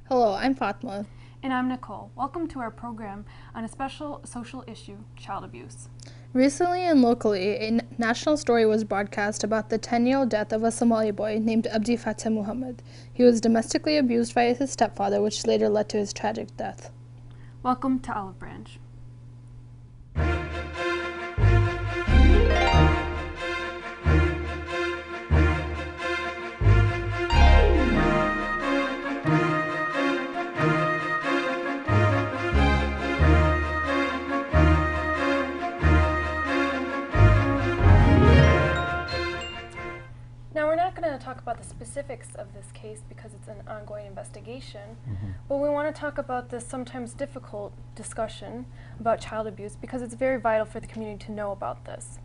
Hello, I'm Fatma. And I'm Nicole. Welcome to our program on a special social issue, child abuse. Recently and locally, a national story was broadcast about the 10-year-old death of a Somali boy named Abdifatah Mohamud. He was domestically abused by his stepfather, which later led to his tragic death. Welcome to Olive Branch. Now, we're not going to talk about the specifics of this case because it's an ongoing investigation, but we want to talk about this sometimes difficult discussion about child abuse because it's very vital for the community to know about this.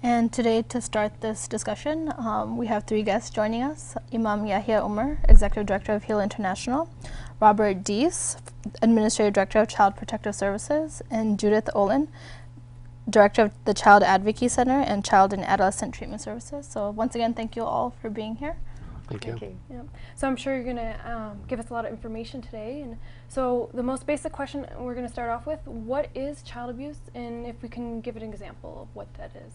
And today, to start this discussion, we have three guests joining us. Imam Yayhe Omar, Executive Director of HEAL International, Robert Deisz, Administrative Director of Child Protective Services, and Judith Olin, Director of the Child Advocacy Center and Child and Adolescent Treatment Services. So once again, thank you all for being here. Thank you. Yep. So I'm sure you're going to give us a lot of information today. And so the most basic question we're going to start off with, what is child abuse? And if we can give an example of what that is.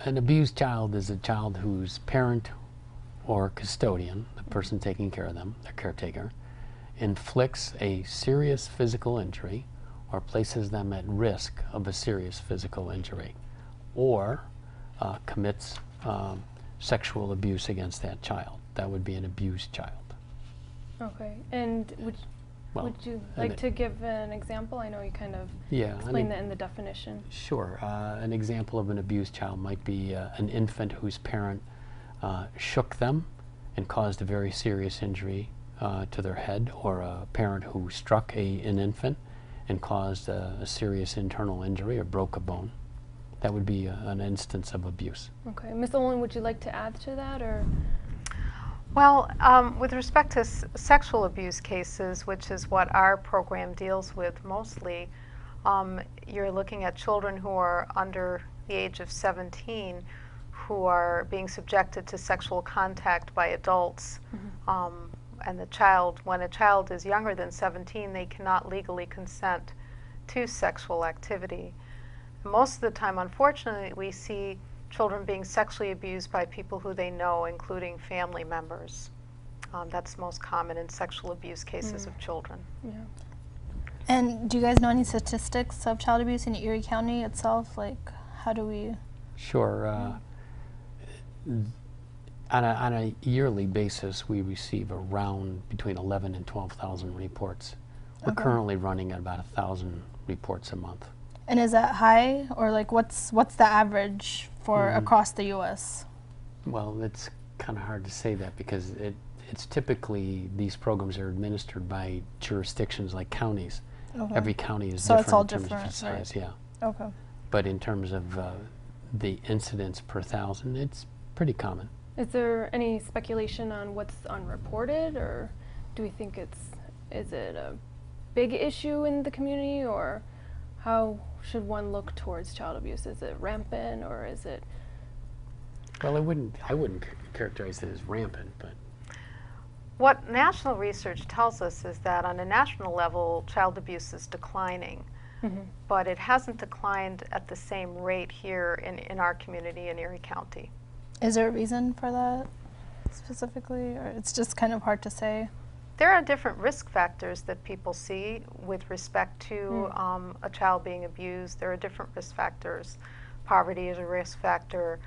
An abused child is a child whose parent or custodian, the person taking care of them, their caretaker, inflicts a serious physical injury or places them at risk of a serious physical injury, or commits sexual abuse against that child. That would be an abused child. Okay. And would you like to give an example? I know you kind of explained that in the definition. Sure. An example of an abused child might be an infant whose parent shook them and caused a very serious injury to their head, or a parent who struck an infant and caused a serious internal injury or broke a bone. That would be an instance of abuse. Okay. Ms. Olin, would you like to add to that? Or? Well, with respect to sexual abuse cases, which is what our program deals with mostly, you're looking at children who are under the age of 17 who are being subjected to sexual contact by adults. And when a child is younger than 17, they cannot legally consent to sexual activity. Most of the time, unfortunately, we see children being sexually abused by people who they know, including family members. That's most common in sexual abuse cases of children. Yeah. And do you guys know any statistics of child abuse in Erie County itself? Like, how do we? Sure. On a yearly basis, we receive around between 11 and 12,000 reports. We're currently running at about 1,000 reports a month. And is that high, or like what's the average for across the U.S.? Well, it's kind of hard to say that because it's typically, these programs are administered by jurisdictions like counties. Okay. Every county is so different it's all in terms different, of size, right? yeah. Okay. But in terms of the incidents per 1,000, it's pretty common. Is there any speculation on what's unreported, or do we think is it a big issue in the community, or how should one look towards child abuse? Is it rampant, or is it? Well, I wouldn't characterize it as rampant, but What national research tells us is that on a national level, child abuse is declining, but it hasn't declined at the same rate here in our community in Erie County. Is there a reason for that specifically, or it's just kind of hard to say? There are different risk factors that people see with respect to a child being abused. There are different risk factors. Poverty is a risk factor.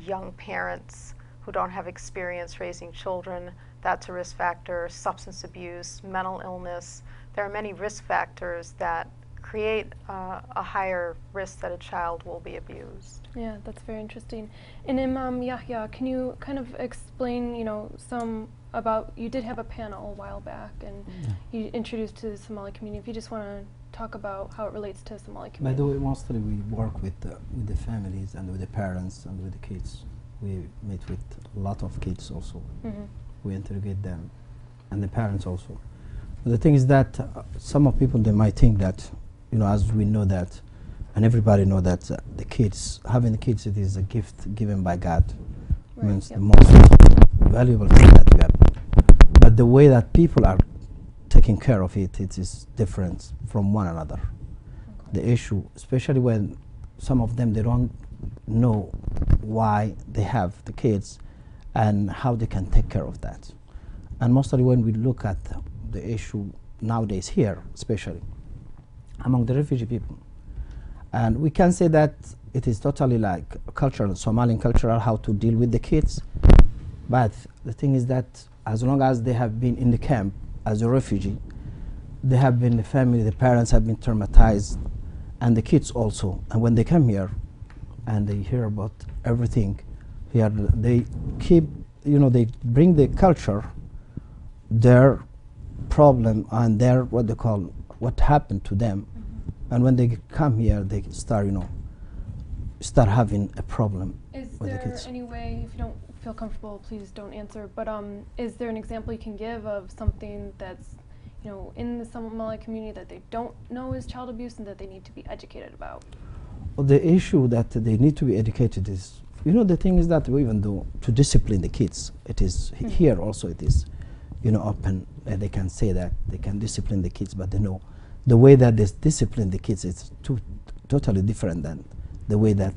Young parents who don't have experience raising children, that's a risk factor. Substance abuse, mental illness. There are many risk factors that create a higher risk that a child will be abused. Yeah, that's very interesting. And Imam Yayhe, can you kind of explain, some about, you did have a panel a while back, and you introduced to the Somali community. If you just want to talk about how it relates to the Somali community. By the way, mostly we work with the families and with the parents and with the kids. We meet with a lot of kids also. We interrogate them, and the parents also. But the thing is that some of people, they might think that, as we know that, and everybody know that having kids, it is a gift given by God. Right, means the most valuable thing that we have. But but the way that people are taking care of it, it is different from one another. Okay. The issue, especially when some of them, they don't know why they have the kids and how they can take care of that. And mostly when we look at the issue nowadays here, especially among the refugee people, and we can say that it is totally like cultural, Somali cultural, how to deal with the kids. But the thing is that as long as they have been in the camp as a refugee, they have been, the family, the parents have been traumatized, and the kids also. And when they come here and they hear about everything here, they keep, you know, they bring the culture, their problem, and their, what they call, what happened to them. And when they come here, they start, you know, start having a problem with the kids. Is there any way, if you don't feel comfortable, please don't answer, but is there an example you can give of something that's, you know, in the Somali community that they don't know is child abuse and that they need to be educated about? Well, the issue that they need to be educated is, you know, the thing is that even though to discipline the kids, it is here also it is, you know, open, they can say that they can discipline the kids, but they know the way that they discipline the kids is totally different than the way that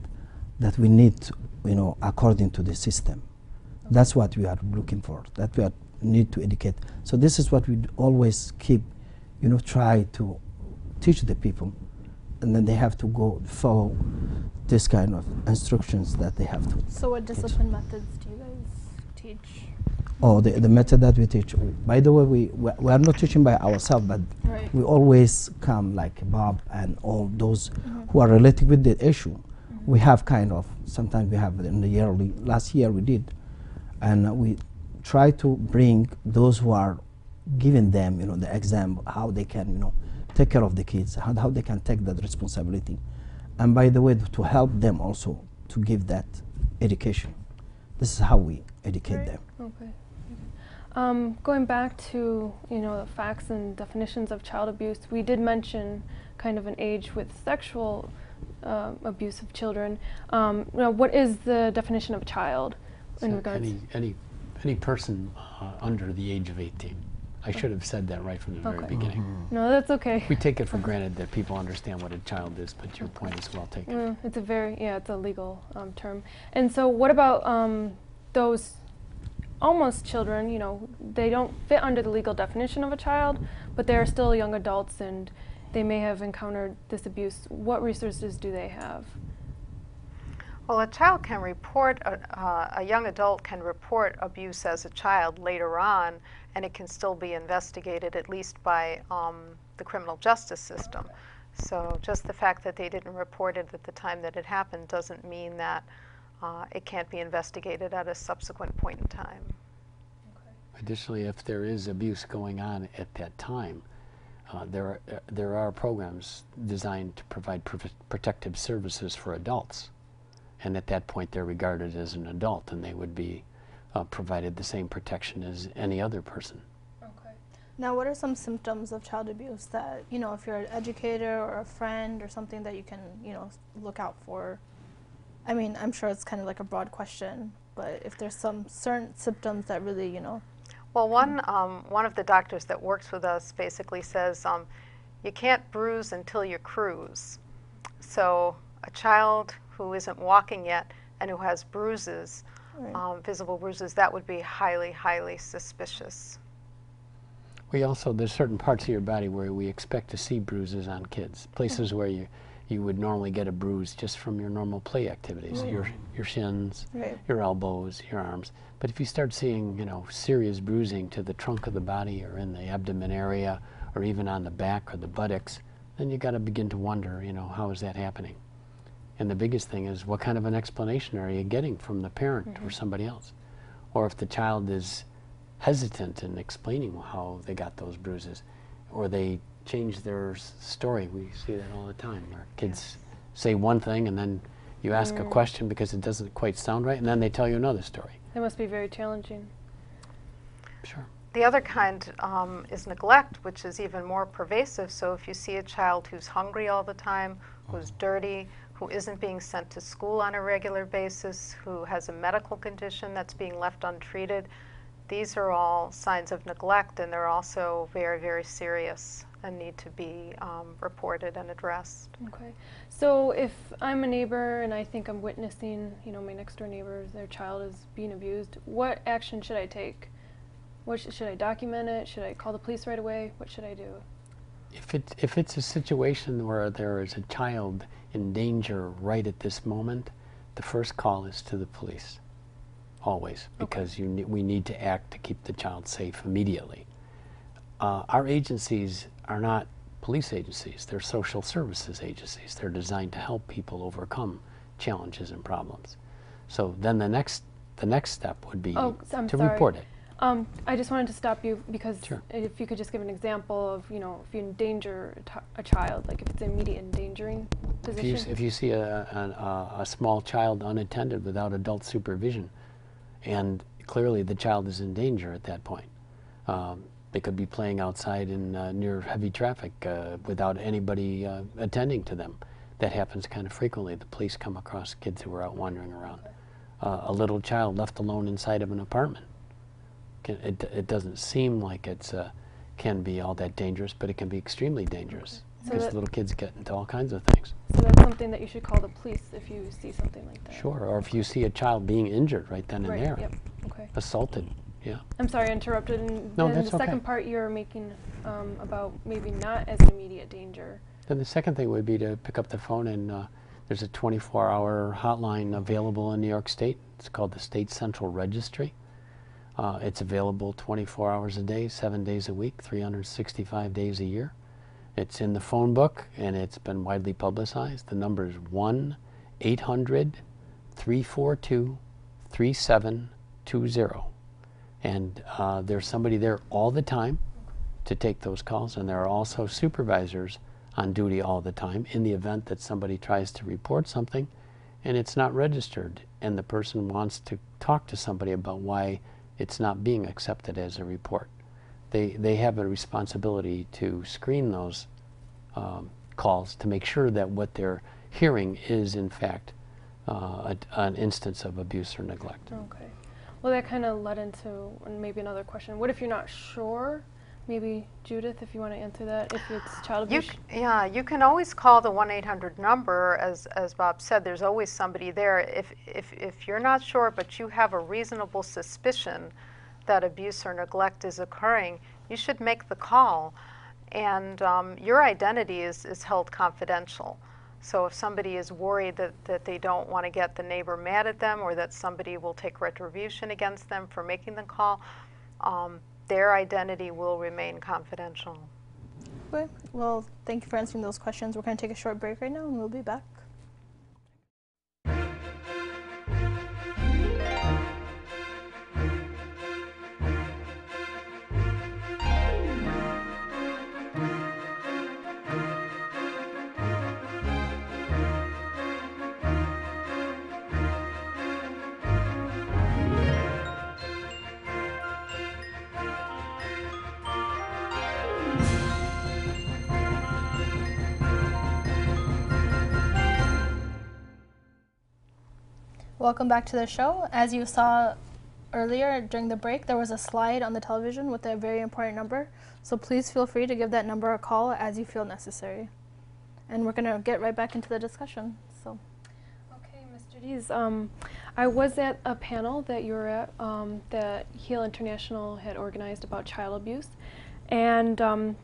we need to, you know, according to the system. Okay. That's what we are looking for, that we need to educate. So this is what we always keep, you know, try to teach the people, and then they have to go follow this kind of instructions that they have to. So what discipline methods do you guys teach? Oh, the method that we teach. By the way, we are not teaching by ourselves, but right. we always come like Bob and all those who are related with the issue. We have kind of, sometimes we have in the yearly, last year we did, and we try to bring those who are giving them, you know, the exam, how they can, you know, take care of the kids, how they can take that responsibility. And by the way, to help them also to give that education. This is how we educate them. Okay. Going back to, you know, the facts and definitions of child abuse, we did mention kind of an age with sexual abuse of children. You know, what is the definition of a child in regards? Any person under the age of 18. I should have said that right from the very beginning. No, that's okay. We take it for granted that people understand what a child is, but your point is well taken. It's a very, it's a legal term. And so what about those almost children, you know, they don't fit under the legal definition of a child, but they are still young adults and they may have encountered this abuse. What resources do they have? Well, a child can report, a young adult can report abuse as a child later on, and it can still be investigated at least by the criminal justice system. So just the fact that they didn't report it at the time that it happened doesn't mean that it can't be investigated at a subsequent point in time. Okay. Additionally, if there is abuse going on at that time, there are programs designed to provide protective services for adults. And at that point, they're regarded as an adult, and they would be provided the same protection as any other person. Okay. Now, what are some symptoms of child abuse that, you know, if you're an educator or a friend or something that you can, you know, look out for? I mean, I'm sure it's kind of like a broad question, but if there's some certain symptoms that really, you know. Well, one of the doctors that works with us basically says, you can't bruise until you cruise. So a child who isn't walking yet and who has bruises, right. Visible bruises, that would be highly, highly suspicious. We also, there's certain parts of your body where we expect to see bruises on kids, places where you would normally get a bruise just from your normal play activities, your shins, your elbows, your arms. But if you start seeing, you know, serious bruising to the trunk of the body or in the abdomen area or even on the back or the buttocks, then you got to begin to wonder, you know, how is that happening? And the biggest thing is, what kind of an explanation are you getting from the parent or somebody else? Or if the child is hesitant in explaining how they got those bruises, or they change their story. We see that all the time, where kids say one thing and then you ask a question because it doesn't quite sound right, and then they tell you another story. That must be very challenging. Sure. The other kind is neglect, which is even more pervasive. So if you see a child who's hungry all the time, who's dirty, who isn't being sent to school on a regular basis, who has a medical condition that's being left untreated, these are all signs of neglect, and they're also very, very serious and need to be reported and addressed. Okay. So if I'm a neighbor and I think I'm witnessing, my next door neighbor, their child is being abused, what action should I take? Should I document it? Should I call the police right away? What should I do? If it's a situation where there is a child in danger right at this moment, the first call is to the police, always, because we need to act to keep the child safe immediately. Our agencies are not police agencies, they're social services agencies. They're designed to help people overcome challenges and problems. So then the next step would be to report it. I just wanted to stop you because if you could just give an example of, if you endanger a child, like if it's an immediate endangering position. If you see a small child unattended without adult supervision, and clearly the child is in danger at that point. They could be playing outside in near heavy traffic without anybody attending to them. That happens kind of frequently. The police come across kids who are out wandering around. A little child left alone inside of an apartment. It doesn't seem like it can be all that dangerous, but it can be extremely dangerous because little kids get into all kinds of things. So that's something that you should call the police if you see something like that. Sure, or if you see a child being injured right then and there, Yep. Okay. assaulted. Yeah. I'm sorry I interrupted. And No, then that's the second okay. part you're making about maybe not as an immediate danger. Then the second thing would be to pick up the phone, and there's a 24-hour hotline available in New York State. It's called the State Central Registry. It's available 24 hours a day, 7 days a week, 365 days a year. It's in the phone book, and it's been widely publicized. The number is 1-800-342-3720. And there's somebody there all the time to take those calls, and there are also supervisors on duty all the time in the event that somebody tries to report something and it's not registered, and the person wants to talk to somebody about why it's not being accepted as a report. They have a responsibility to screen those calls to make sure that what they're hearing is in fact an instance of abuse or neglect. Okay. Well, that kind of led into maybe another question. What if you're not sure? Maybe Judith, if you want to answer that, if it's child abuse. You can always call the 1-800 number. As Bob said, there's always somebody there. If you're not sure, but you have a reasonable suspicion that abuse or neglect is occurring, you should make the call. And your identity is held confidential. So if somebody is worried that they don't want to get the neighbor mad at them, or that somebody will take retribution against them for making the call, their identity will remain confidential. Okay. Well, thank you for answering those questions. We're going to take a short break right now, and we'll be back. Welcome back to the show. As you saw earlier during the break, there was a slide on the television with a very important number. So please feel free to give that number a call as you feel necessary. And we're going to get right back into the discussion. So. Okay, Mr. Deisz, I was at a panel that you were at that Heal International had organized about child abuse. And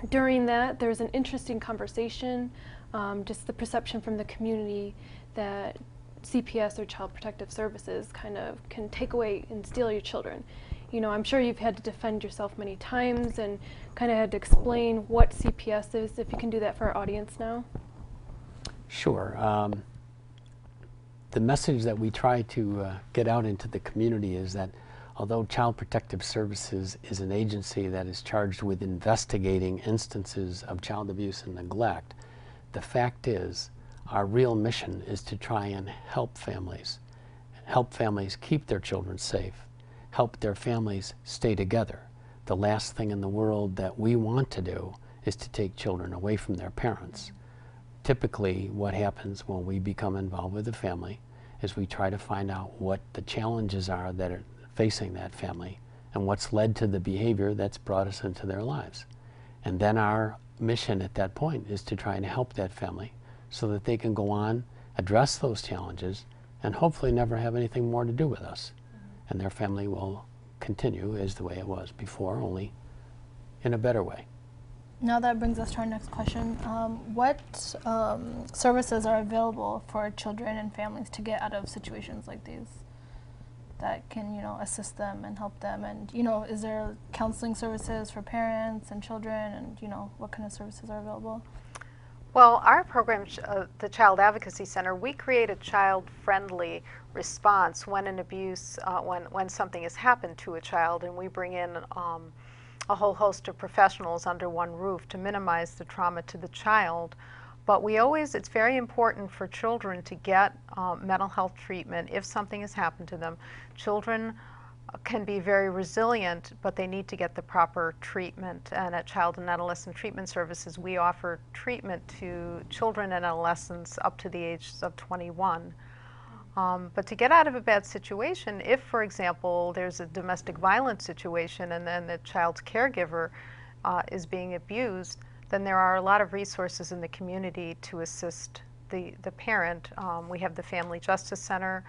during that, there's an interesting conversation, just the perception from the community that CPS or Child Protective Services kind of can take away and steal your children. You know, I'm sure you've had to defend yourself many times and kind of had to explain what CPS is. If you can do that for our audience now. Sure. The message that we try to get out into the community is that although Child Protective Services is an agency that is charged with investigating instances of child abuse and neglect, the fact is our real mission is to try and help families keep their children safe, help their families stay together. The last thing in the world that we want to do is to take children away from their parents. Typically, what happens when we become involved with a family is we try to find out what the challenges are that are facing that family and what's led to the behavior that's brought us into their lives. And then our mission at that point is to try and help that family so that they can go on, address those challenges, and hopefully never have anything more to do with us. And their family will continue as the way it was before, only in a better way. Now that brings us to our next question. What services are available for children and families to get out of situations like these that can, assist them and help them? And, is there counseling services for parents and children, and, what kind of services are available? Well, our program, the Child Advocacy Center, we create a child-friendly response when an abuse, when something has happened to a child, and we bring in a whole host of professionals under one roof to minimize the trauma to the child. But it's very important for children to get mental health treatment if something has happened to them. Children can be very resilient, but they need to get the proper treatment. And at Child and Adolescent Treatment Services, we offer treatment to children and adolescents up to the age of 21. But to get out of a bad situation, if, for example, there's a domestic violence situation and then the child's caregiver is being abused, then there are a lot of resources in the community to assist the parent. We have the Family Justice Center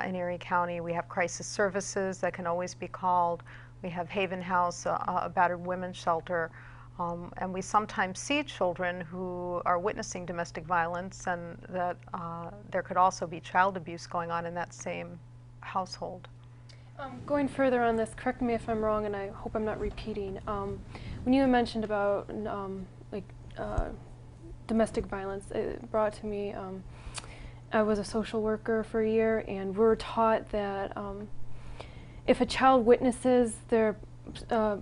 in Erie County. We have crisis services that can always be called. We have Haven House, a battered women's shelter. And we sometimes see children who are witnessing domestic violence, and that there could also be child abuse going on in that same household. Going further on this, correct me if I'm wrong, and I hope I'm not repeating. When you mentioned about domestic violence, it brought to me, I was a social worker for a year, and we were taught that if a child witnesses their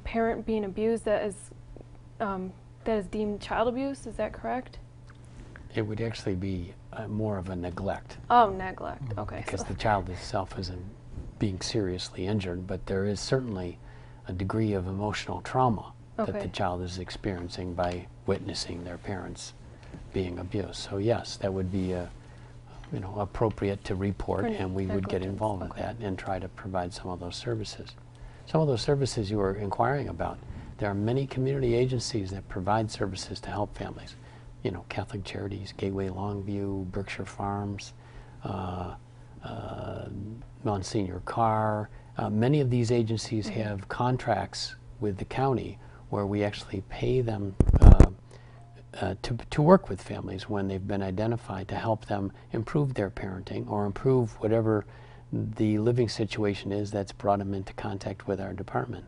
parent being abused, that is deemed child abuse. Is that correct? It would actually be more of a neglect. Oh, neglect. Okay. Because the child itself isn't being seriously injured, but there is certainly a degree of emotional trauma that the child is experiencing by witnessing their parents being abused. So yes, that would be appropriate to report, and we would get involved with that and try to provide some of those services. Some of those services you were inquiring about, there are many community agencies that provide services to help families. Catholic Charities, Gateway Longview, Berkshire Farms, Monsignor Carr. Many of these agencies have contracts with the county where we actually pay them to work with families when they've been identified, to help them improve their parenting or improve whatever the living situation is that's brought them into contact with our department.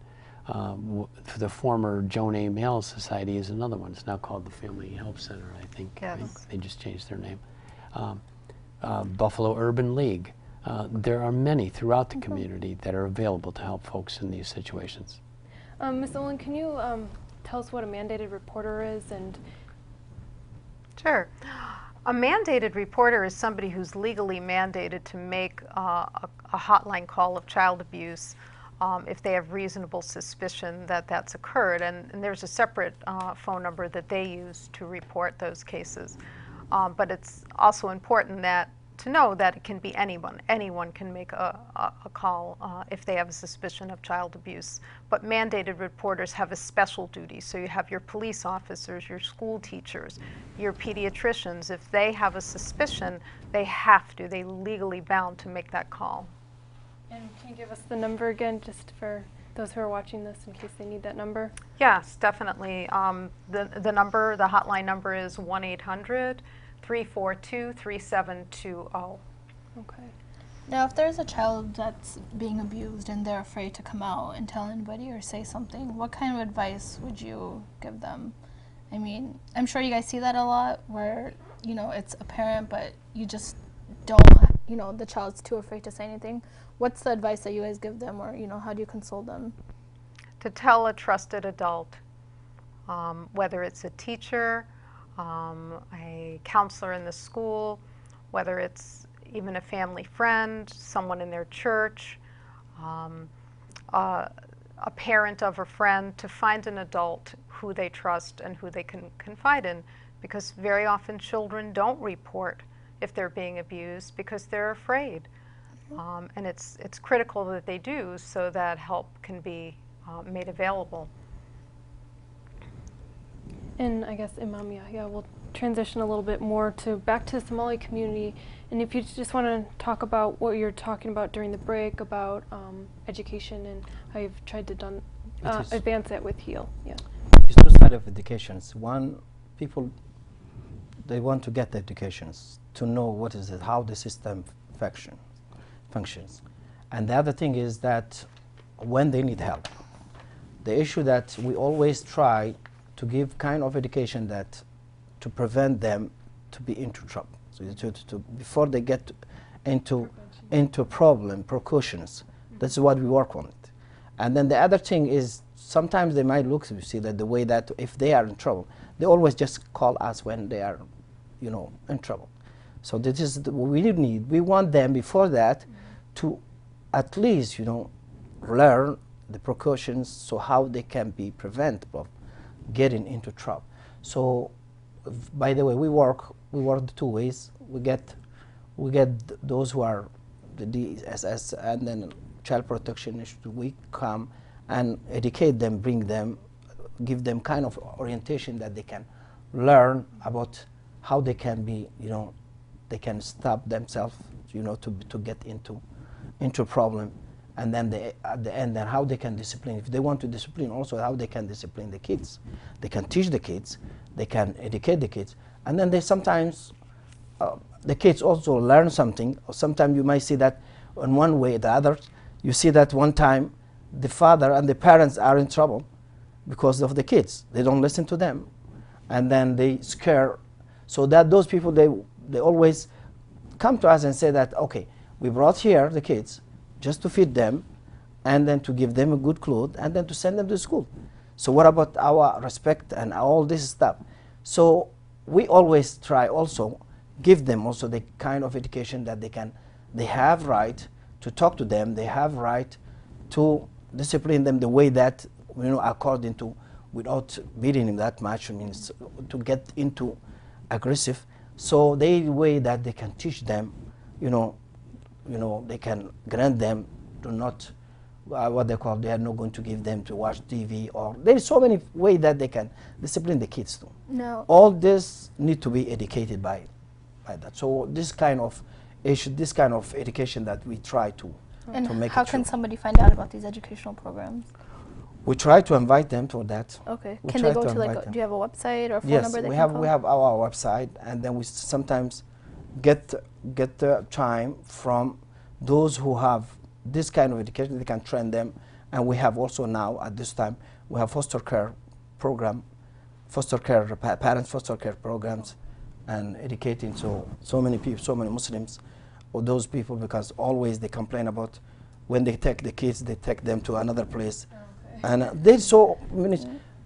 The former Joan A. Male Society is another one. It's now called the Family Help Center, I think. Yes. Right? They just changed their name. Buffalo Urban League. There are many throughout the community that are available to help folks in these situations. Ms. Olin, can you tell us what a mandated reporter is? And Sure. A mandated reporter is somebody who's legally mandated to make a hotline call of child abuse if they have reasonable suspicion that that's occurred. And there's a separate phone number that they use to report those cases. But it's also important to know that it can be anyone. Anyone can make a call if they have a suspicion of child abuse. But mandated reporters have a special duty. So you have your police officers, your school teachers, your pediatricians. If they have a suspicion, they're legally bound to make that call. can you give us the number again, just for those who are watching this in case they need that number? Yes, definitely. The hotline number is 1-800-342-3720. Okay. Now, if there's a child that's being abused and they're afraid to come out and tell anybody or say something, what kind of advice would you give them? I mean, I'm sure you guys see that a lot where, it's a parent, but you just don't, the child's too afraid to say anything. What's the advice that you guys give them, or, how do you console them? To tell a trusted adult, whether it's a teacher, a counselor in the school, whether it's even a family friend, someone in their church, a parent of a friend, to find an adult who they trust and who they can confide in, because very often children don't report if they're being abused because they're afraid. And it's critical that they do so that help can be made available. And I guess Imam Yayhe will transition a little bit more to back to the Somali community. And if you just want to talk about what you're talking about during the break about education and how you've tried to advance that with HEAL. Yeah. There's two sides of educations. One, people, they want to get the educations to know what is it, how the system functions. And the other thing is that when they need help, the issue that we always try to give kind of education that to prevent them to be into trouble. So before they get into problem, precautions. That's what we work on it. And then the other thing is sometimes they might look, you see, that the way that if they are in trouble, they always just call us when they are, in trouble. So this is what we need. We want them before that to at least, learn the precautions so how they can be prevented of getting into trouble. So, by the way, we work two ways. We get those who are the Deisz and then child protection. We come and educate them, bring them, give them kind of orientation that they can learn about how they can be, they can stop themselves, to get into problem. And then at the end, then how they can discipline. If they want to discipline, also how they can discipline the kids. They can teach the kids, they can educate the kids, and then they sometimes the kids also learn something. Or sometimes you might see that in one way or the other. You see that one time the father and the parents are in trouble because of the kids. They don't listen to them, and then they scare. So that those people they always come to us and say that, okay, we brought here the kids just to feed them, and then to give them a good clothes, and then to send them to school. So what about our respect and all this stuff? So we always try also give them also the kind of education that they have right to talk to them, they have right to discipline them the way that, according to, without beating them that much, means to get into aggressive. So the way that they can teach them, they can grant them to not, what they call, they are not going to give them to watch TV, or there's so many ways that they can discipline the kids too. No. All this need to be educated by that. So this kind of issue, this kind of education that we try to make it. And how can somebody find out about these educational programs? We try to invite them to that. Okay. We Can they try go to to invite do you have a website or phone Yes, number they we can have call? we have our website, and then we sometimes get the time from those who have this kind of education. They can train them, and we have also now at this time we have foster care program, parents foster care programs, and educating so many people, so many Muslims, or those people, because always they complain about when they take the kids, they take them to another place. And there's so many,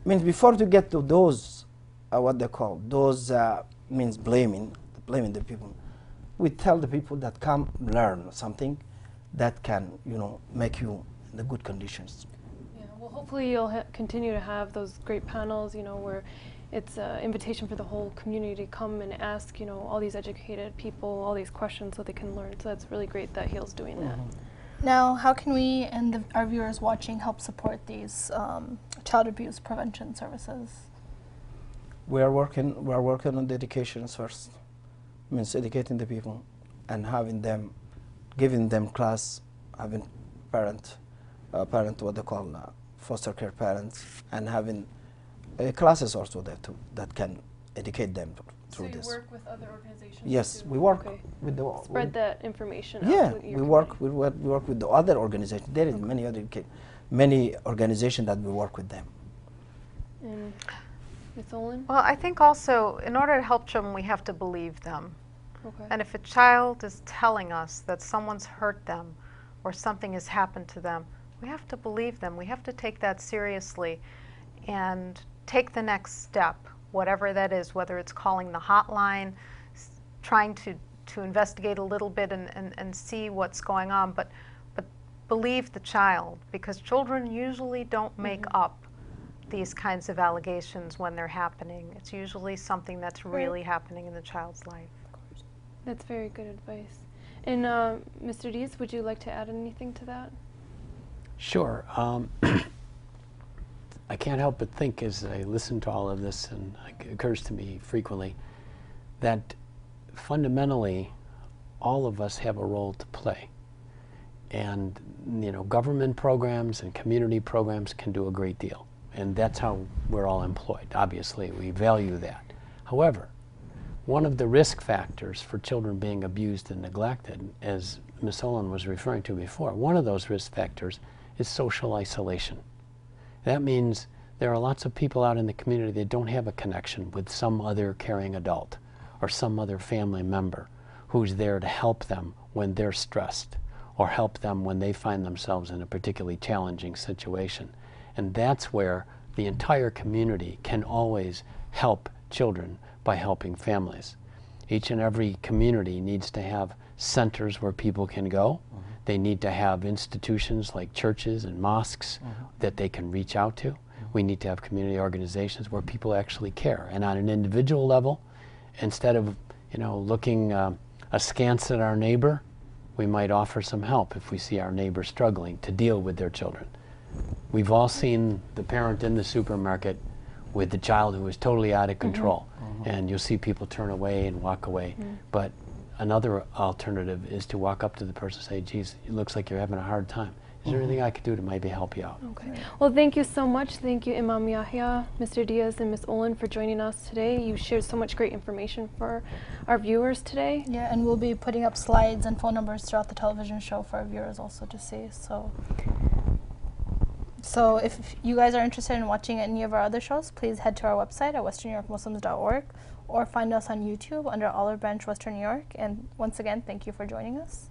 means before to get to those, what they call, those means blaming the people. We tell the people that come learn something that can, make you in the good conditions. Yeah, well, hopefully you'll continue to have those great panels, where it's an invitation for the whole community to come and ask, all these educated people all these questions so they can learn. So that's really great that HEAL's doing that. Now, how can we and our viewers watching help support these child abuse prevention services? We are working on the education first, means educating the people and having them, giving them class, having parent what they call foster care parents, and having classes also there too that can educate them through this. So you work with other organizations? Yes, too? we work Okay. with the Spread that information out yeah, to your we work with the other organizations. There is many organizations that we work with them. And Ms. Olin? Well, I think also in order to help children, we have to believe them. Okay. And if a child is telling us that someone's hurt them or something has happened to them, we have to believe them. We have to take that seriously and take the next step, whatever that is, whether it's calling the hotline, trying to investigate a little bit and see what's going on, but believe the child, because children usually don't make up these kinds of allegations when they're happening. It's usually something that's really happening in the child's life. That's very good advice. And Mr. Deisz, would you like to add anything to that? Sure. I can't help but think as I listen to all of this, and it occurs to me frequently, that fundamentally all of us have a role to play. And government programs and community programs can do a great deal. And that's how we're all employed. Obviously, we value that. However, one of the risk factors for children being abused and neglected, as Ms. Olin was referring to before, one of those risk factors is social isolation. That means there are lots of people out in the community that don't have a connection with some other caring adult or some other family member who's there to help them when they're stressed or help them when they find themselves in a particularly challenging situation. And that's where the entire community can always help children by helping families. Each and every community needs to have centers where people can go. They need to have institutions like churches and mosques that they can reach out to. We need to have community organizations where people actually care. And on an individual level, instead of looking askance at our neighbor, we might offer some help if we see our neighbor struggling to deal with their children. We've all seen the parent in the supermarket with the child who is totally out of control. And you'll see people turn away and walk away. But another alternative is to walk up to the person and say, geez, it looks like you're having a hard time. Is there anything I could do to maybe help you out? Okay. Well, thank you so much. Thank you, Imam Yayhe, Mr. Deisz, and Ms. Olin for joining us today. You shared so much great information for our viewers today. Yeah, and we'll be putting up slides and phone numbers throughout the television show for our viewers also to see. So if you guys are interested in watching any of our other shows, please head to our website at WesternNewYorkMuslims.org or find us on YouTube under Olive Branch, Western New York. And once again, thank you for joining us.